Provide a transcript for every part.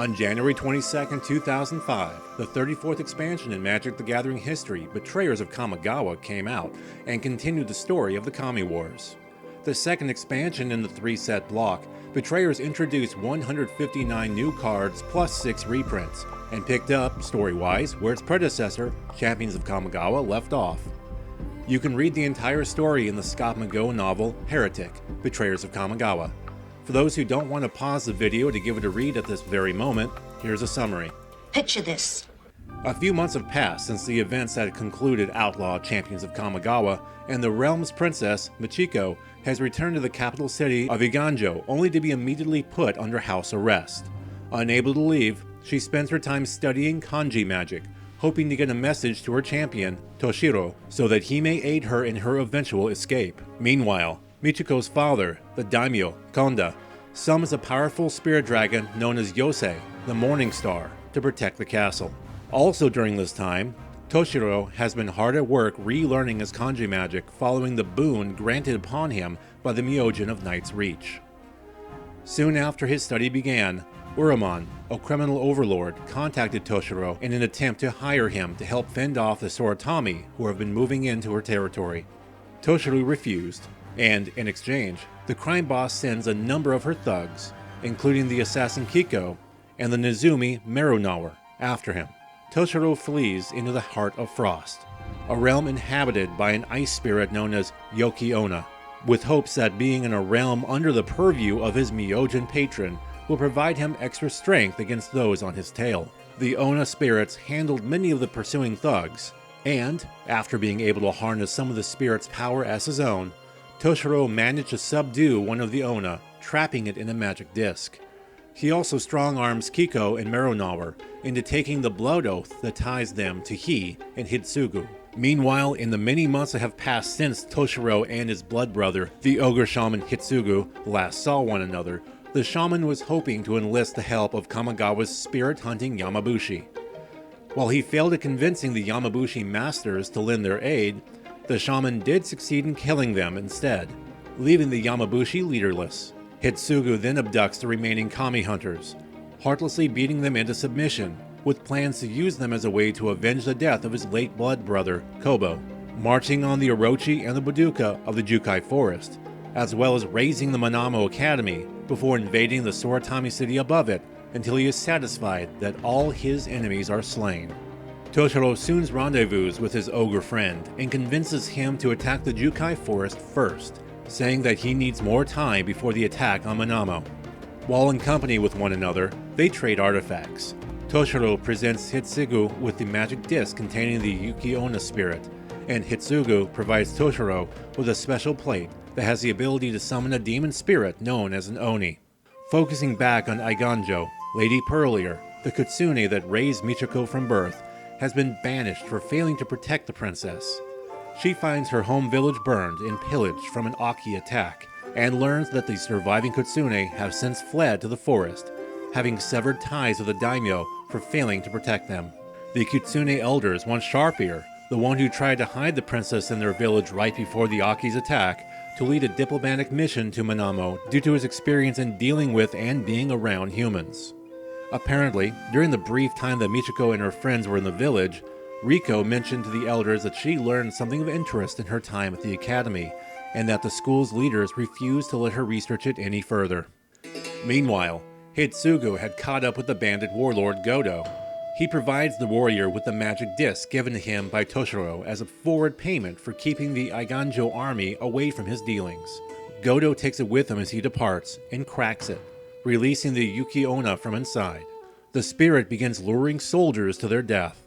On January 22, 2005, the 34th expansion in Magic the Gathering history, Betrayers of Kamigawa, came out and continued the story of the Kami Wars. The second expansion in the 3-set block, Betrayers introduced 159 new cards plus 6 reprints, and picked up, story-wise, where its predecessor, Champions of Kamigawa, left off. You can read the entire story in the Scott McGough novel, Heretic, Betrayers of Kamigawa. For those who don't want to pause the video to give it a read at this very moment, here's a summary. Picture this. A few months have passed since the events that concluded Outlaw Champions of Kamigawa, and the realm's princess, Michiko, has returned to the capital city of Iganjo only to be immediately put under house arrest. Unable to leave, she spends her time studying kanji magic, hoping to get a message to her champion, Toshiro, so that he may aid her in her eventual escape. Meanwhile, Michiko's father, the daimyo, Konda, summons a powerful spirit dragon known as Yosei, the Morning Star, to protect the castle. Also during this time, Toshiro has been hard at work relearning his kanji magic following the boon granted upon him by the Myojin of Knight's Reach. Soon after his study began, Urumon, a criminal overlord, contacted Toshiro in an attempt to hire him to help fend off the Soratami who have been moving into her territory. Toshiro refused, and, in exchange, the crime boss sends a number of her thugs, including the assassin Kiko and the Nezumi Merunawer, after him. Toshiro flees into the Heart of Frost, a realm inhabited by an ice spirit known as Yoki-Onna, with hopes that being in a realm under the purview of his Myojin patron will provide him extra strength against those on his tail. The Onna spirits handled many of the pursuing thugs, and, after being able to harness some of the spirit's power as his own, Toshiro managed to subdue one of the Onna, trapping it in a magic disc. He also strong-arms Kiko and Merunawer into taking the blood oath that ties them to he and Hitsugu. Meanwhile, in the many months that have passed since Toshiro and his blood brother, the ogre shaman Hitsugu, last saw one another, the shaman was hoping to enlist the help of Kamigawa's spirit-hunting Yamabushi. While he failed at convincing the Yamabushi masters to lend their aid, the shaman did succeed in killing them instead, leaving the Yamabushi leaderless. Hitsugu then abducts the remaining Kami hunters, heartlessly beating them into submission, with plans to use them as a way to avenge the death of his late blood brother, Kobo, marching on the Orochi and the Budoka of the Jukai Forest, as well as razing the Manamo Academy before invading the Soratami city above it until he is satisfied that all his enemies are slain. Toshiro soon rendezvous with his ogre friend and convinces him to attack the Jukai Forest first, saying that he needs more time before the attack on Manamo. While in company with one another, they trade artifacts. Toshiro presents Hitsugu with the magic disc containing the Yuki-Onna spirit, and Hitsugu provides Toshiro with a special plate that has the ability to summon a demon spirit known as an Oni. Focusing back on Iganjo, Lady Pearlier, the kitsune that raised Michiko from birth, has been banished for failing to protect the princess. She finds her home village burned and pillaged from an Aki attack, and learns that the surviving kitsune have since fled to the forest, having severed ties with the daimyo for failing to protect them. The kitsune elders want Sharpear, the one who tried to hide the princess in their village right before the Aki's attack, to lead a diplomatic mission to Manamo due to his experience in dealing with and being around humans. Apparently, during the brief time that Michiko and her friends were in the village, Riko mentioned to the elders that she learned something of interest in her time at the academy, and that the school's leaders refused to let her research it any further. Meanwhile, Hitsugu had caught up with the bandit warlord Godo. He provides the warrior with the magic disc given to him by Toshiro as a forward payment for keeping the Iganjo army away from his dealings. Godo takes it with him as he departs and cracks it, releasing the Yuki-Onna from inside. The spirit begins luring soldiers to their death.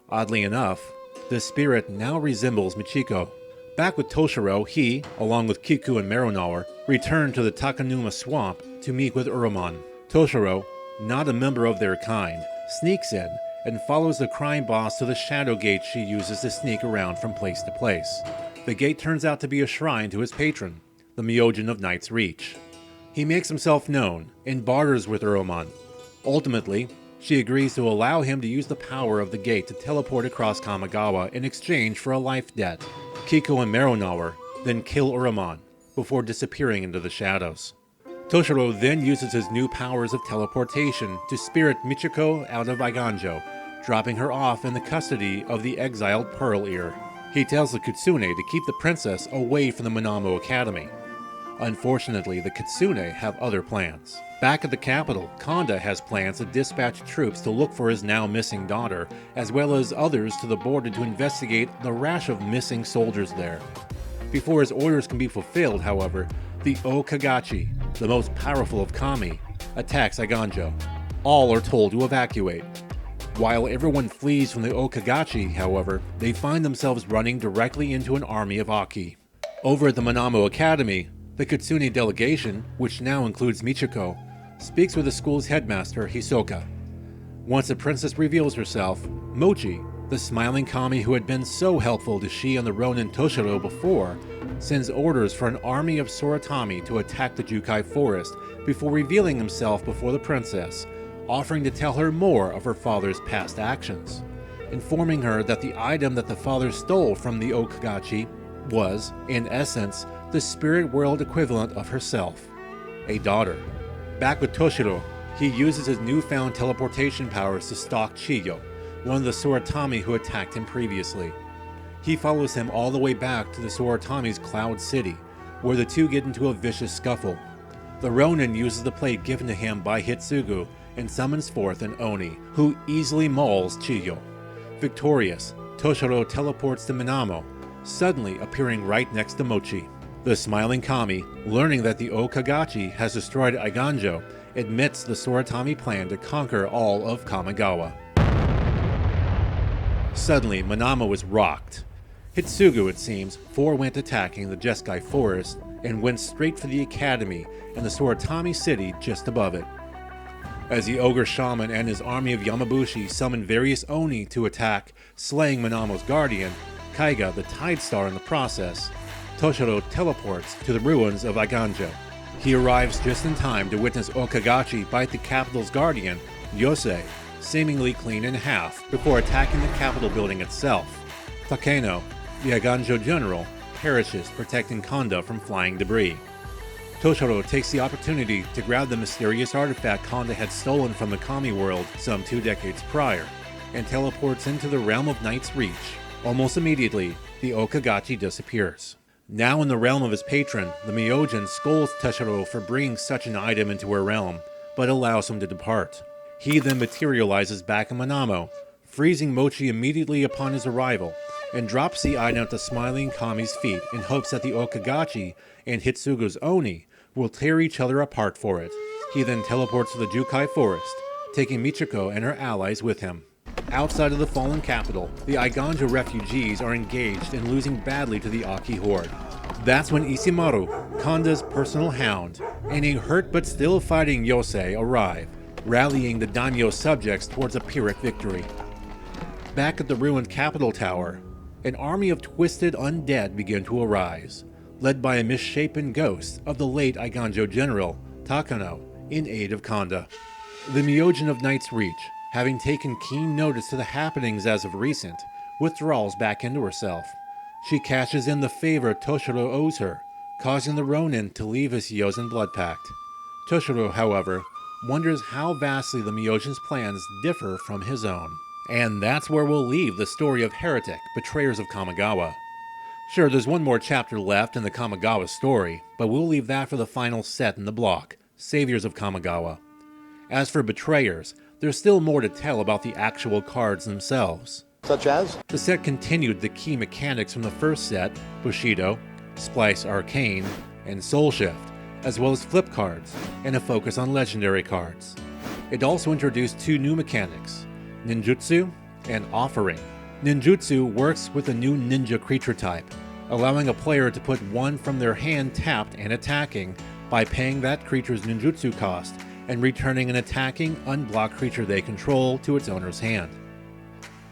Oddly enough, the spirit now resembles Michiko. Back with Toshiro, he, along with Kiku and Merunawer, return to the Takanuma swamp to meet with Urumon. Toshiro, not a member of their kind, sneaks in and follows the crime boss to the shadow gate she uses to sneak around from place to place. The gate turns out to be a shrine to his patron, the Myojin of Knight's Reach. He makes himself known and barters with Urumon. Ultimately, she agrees to allow him to use the power of the gate to teleport across Kamigawa in exchange for a life debt. Kiko and Merunawer then kill Urumon before disappearing into the shadows. Toshiro then uses his new powers of teleportation to spirit Michiko out of Eiganjo, dropping her off in the custody of the exiled Pearl Ear. He tells the Kitsune to keep the princess away from the Minamo Academy. Unfortunately, the Kitsune have other plans. Back at the capital, Kanda has plans to dispatch troops to look for his now missing daughter, as well as others to the border to investigate the rash of missing soldiers there. Before his orders can be fulfilled, however, the O-Kagachi, the most powerful of Kami, attacks Eiganjo. All are told to evacuate. While everyone flees from the O-Kagachi, however, they find themselves running directly into an army of Aki. Over at the Minamo Academy, the Kitsune delegation, which now includes Michiko, speaks with the school's headmaster, Hisoka. Once the princess reveals herself, Mochi, the smiling Kami who had been so helpful to she and the Ronin Toshiro before, sends orders for an army of Soratami to attack the Jukai forest before revealing himself before the princess, offering to tell her more of her father's past actions, informing her that the item that the father stole from the O-Kagachi was, in essence, the spirit world equivalent of herself, a daughter. Back with Toshiro, he uses his newfound teleportation powers to stalk Chiyo, one of the Soratami who attacked him previously. He follows him all the way back to the Soratami's Cloud City, where the two get into a vicious scuffle. The Ronin uses the plate given to him by Hitsugu and summons forth an Oni, who easily mauls Chiyo. Victorious, Toshiro teleports to Minamo, suddenly appearing right next to Mochi. The smiling Kami, learning that the O-Kagachi has destroyed Eiganjo, admits the Soratami plan to conquer all of Kamigawa. Suddenly, Minamo is rocked. Hitsugu, it seems, forewent attacking the Jeskai forest and went straight for the academy and the Soratami city just above it. As the ogre shaman and his army of Yamabushi summon various Oni to attack, slaying Minamo's guardian, Kaiga the Tide Star in the process, Toshiro teleports to the ruins of Eiganjo. He arrives just in time to witness O-Kagachi bite the capital's guardian, Yosei, seemingly clean in half, before attacking the capital building itself. Takeno, the Eiganjo general, perishes protecting Kanda from flying debris. Toshiro takes the opportunity to grab the mysterious artifact Kanda had stolen from the Kami world some 2 decades prior, and teleports into the realm of Night's Reach. Almost immediately, the O-Kagachi disappears. Now in the realm of his patron, the Myojin scolds Toshiro for bringing such an item into her realm, but allows him to depart. He then materializes back in Minamo, freezing Mochi immediately upon his arrival, and drops the item at the smiling Kami's feet in hopes that the O-Kagachi and Hitsugu's Oni will tear each other apart for it. He then teleports to the Jukai forest, taking Michiko and her allies with him. Outside of the fallen capital, the Eiganjo refugees are engaged in losing badly to the Aki horde. That's when Ishimaru, Kanda's personal hound, and a hurt but still fighting Yosei arrive, rallying the daimyo subjects towards a Pyrrhic victory. Back at the ruined capital tower, an army of twisted undead begin to arise, led by a misshapen ghost of the late Eiganjo general, Takano, in aid of Kanda. The Myojin of Night's Reach, having taken keen notice to the happenings as of recent, withdraws back into herself. She cashes in the favor Toshiro owes her, causing the Ronin to leave his Yozen blood pact. Toshiro, however, wonders how vastly the Myojin's plans differ from his own. And that's where we'll leave the story of Heretic, Betrayers of Kamigawa. Sure, there's one more chapter left in the Kamigawa story, but we'll leave that for the final set in the block, Saviors of Kamigawa. As for Betrayers, there's still more to tell about the actual cards themselves. Such as? The set continued the key mechanics from the first set, Bushido, Splice Arcane, and Soul Shift, as well as flip cards, and a focus on legendary cards. It also introduced 2 new mechanics, Ninjutsu and Offering. Ninjutsu works with a new ninja creature type, allowing a player to put one from their hand tapped and attacking by paying that creature's ninjutsu cost and returning an attacking, unblocked creature they control to its owner's hand.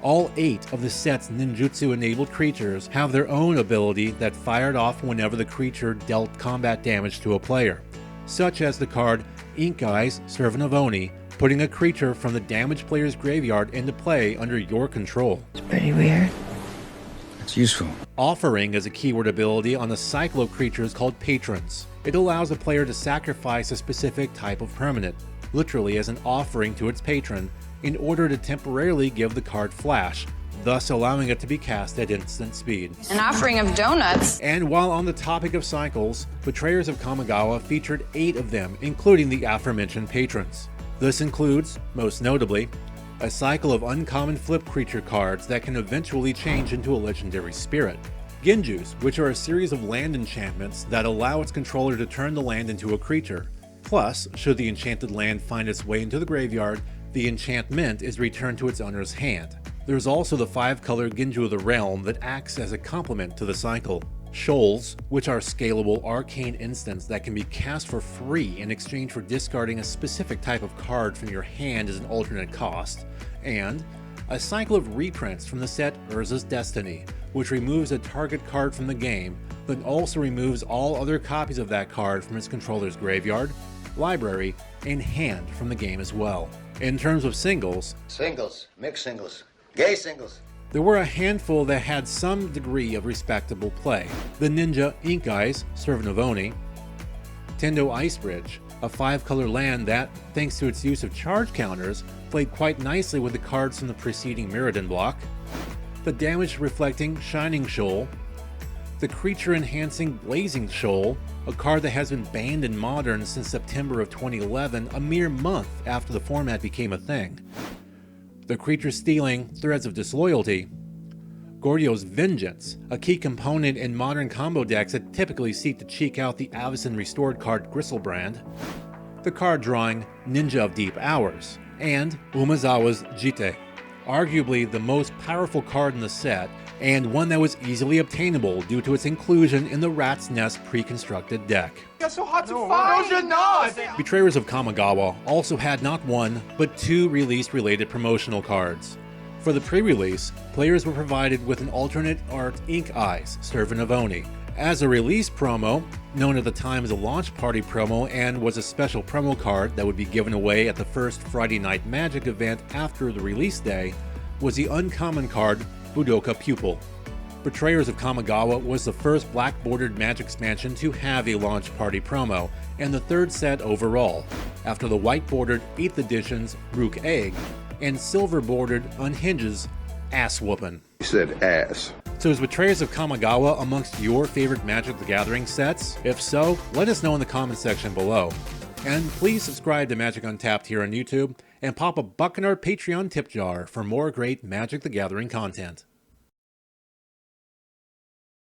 All 8 of the set's ninjutsu-enabled creatures have their own ability that fired off whenever the creature dealt combat damage to a player, such as the card Ink Eyes, Servant of Oni, putting a creature from the damaged player's graveyard into play under your control. It's pretty weird. It's useful. Offering is a keyword ability on the cycle of creatures called patrons. It allows a player to sacrifice a specific type of permanent, literally as an offering to its patron, in order to temporarily give the card flash, thus allowing it to be cast at instant speed. An offering of donuts. And while on the topic of cycles, Betrayers of Kamigawa featured 8 of them, including the aforementioned patrons. This includes, most notably, a cycle of uncommon flip creature cards that can eventually change into a legendary spirit. Genjus, which are a series of land enchantments that allow its controller to turn the land into a creature. Plus, should the enchanted land find its way into the graveyard, the enchantment is returned to its owner's hand. There's also the 5-color Genju of the Realm that acts as a complement to the cycle. Shoals, which are scalable arcane instants that can be cast for free in exchange for discarding a specific type of card from your hand as an alternate cost. And a cycle of reprints from the set Urza's Destiny, which removes a target card from the game, but also removes all other copies of that card from its controller's graveyard, library, and hand from the game as well. In terms of singles, mixed singles, gay singles, there were a handful that had some degree of respectable play. The Ninja Ink Eyes, Servant of Oni, Tendo Icebridge, a 5-color land that, thanks to its use of charge counters, played quite nicely with the cards from the preceding Mirrodin block, the damage-reflecting Shining Shoal, the creature-enhancing Blazing Shoal, a card that has been banned in Modern since September of 2011, a mere month after the format became a thing, the creature-stealing Threads of Disloyalty, Gordio's Vengeance, a key component in modern combo decks that typically seek to cheek out the Avacyn Restored card Gristlebrand, the card-drawing Ninja of Deep Hours, and Umezawa's Jite, arguably the most powerful card in the set, and one that was easily obtainable due to its inclusion in the Rat's Nest pre-constructed deck. That's so hard to find! No, you're not! Betrayers of Kamigawa also had not one, but 2 release-related promotional cards. For the pre-release, players were provided with an alternate art Ink Eyes, Servant of Oni. As a release promo, known at the time as a launch party promo and was a special promo card that would be given away at the first Friday Night Magic event after the release day, was the uncommon card Budoka Pupil. Betrayers of Kamigawa was the first black-bordered Magic expansion to have a launch party promo, and the 3rd set overall, after the white-bordered 8th edition's Rook Egg, and silver-bordered Unhinges Ass Whoopin'. He said ass. So is Betrayers of Kamigawa amongst your favorite Magic the Gathering sets? If so, let us know in the comment section below. And please subscribe to Magic Untapped here on YouTube, and pop a $1 in our Patreon tip jar for more great Magic the Gathering content.